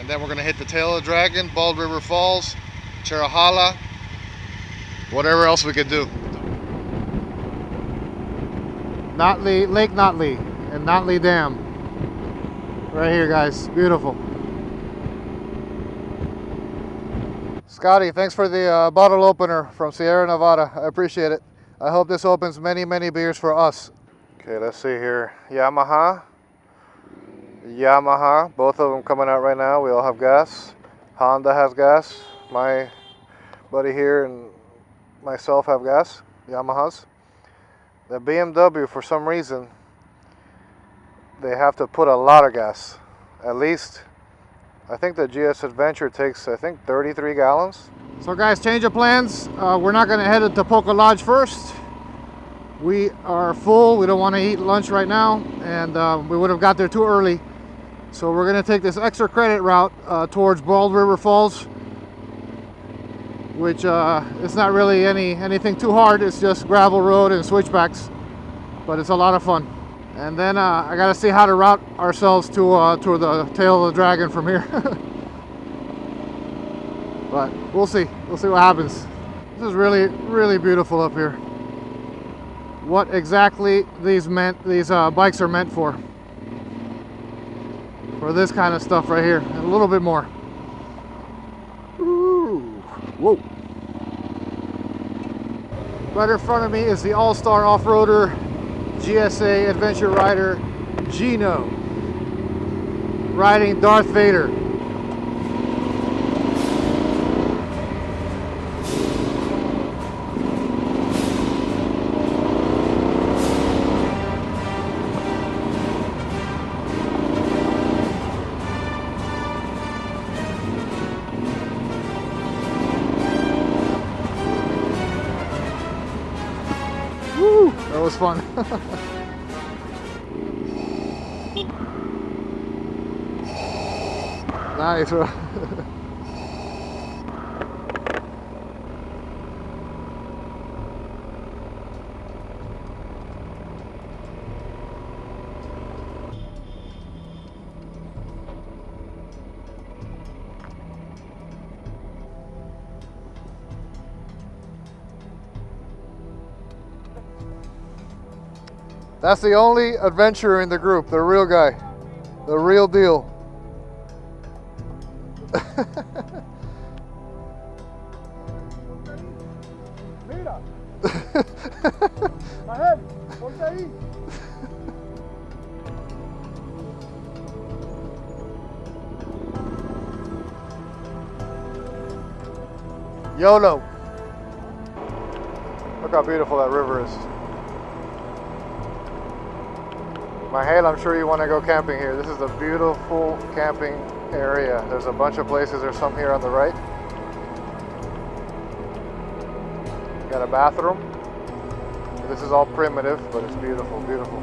then we're going to hit the tail of the dragon, Bald River Falls, Cherahala, whatever else we could do. Notley, Lake Notley and Notley Dam. Right here, guys. Beautiful. Scotty, thanks for the bottle opener from Sierra Nevada. I appreciate it. I hope this opens many, many beers for us. Okay, let's see here. Yamaha, both of them coming out right now. We all have gas. Honda has gas. My buddy here and myself have gas, Yamahas. The BMW, for some reason, they have to put a lot of gas. At least, I think the GS Adventure takes, 33 gallons. So guys, change of plans. We're not gonna head to Poca Lodge first. We are full, we don't wanna eat lunch right now, and we would have got there too early. So we're gonna take this extra credit route towards Bald River Falls, which it's not really anything too hard. It's just gravel road and switchbacks, but it's a lot of fun. And then I gotta see how to route ourselves to the tail of the dragon from here. But we'll see what happens. This is really, really beautiful up here. What exactly these bikes are meant for this kind of stuff right here, and a little bit more. Ooh, whoa. Right in front of me is the all-star off-roader GSA adventure rider Gino, riding Darth Vader. Woo, that was fun. Nice. That's the only adventurer in the group, the real guy, the real deal. Mira. Ahead, ponte ahí. YOLO. Look how beautiful that river is. Mahale, I'm sure you want to go camping here. This is a beautiful camping area. There's a bunch of places. There's some here on the right. Got a bathroom. This is all primitive, but it's beautiful, beautiful.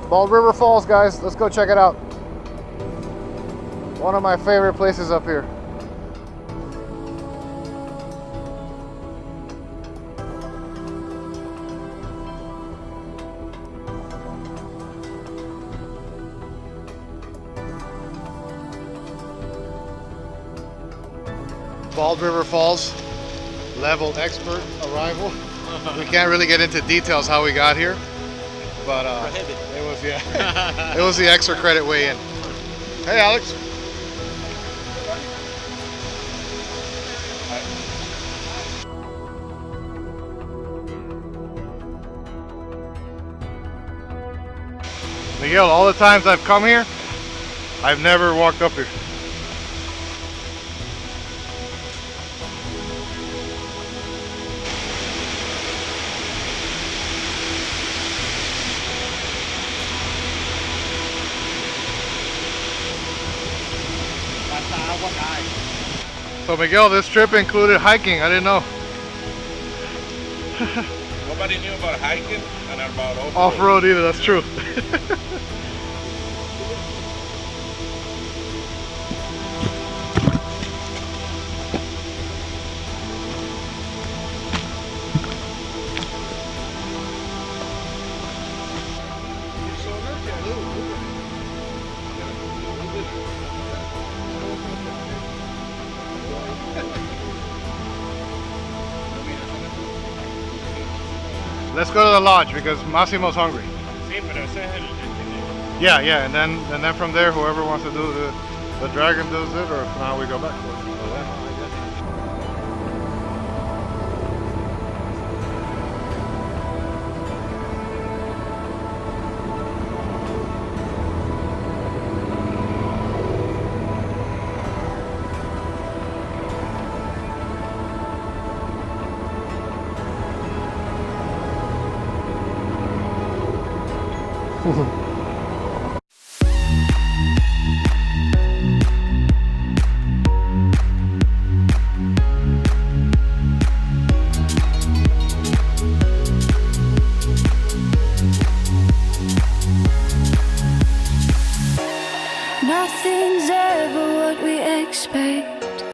Bald River Falls, guys. Let's go check it out. One of my favorite places up here. Bald River Falls, level expert arrival. We can't really get into details how we got here, but it was it was the extra credit way in. Hey, Alex. Miguel, all the times I've come here, I've never walked up here. So Miguel, this trip included hiking. I didn't know. Nobody knew about hiking and about off-road. Off-road either, that's true. let's go to the lodge because Massimo's hungry. Sí, pero ese es el Yeah, yeah, and then from there, whoever wants to do the dragon does it, or if not, we go back. Nothing's ever what we expect.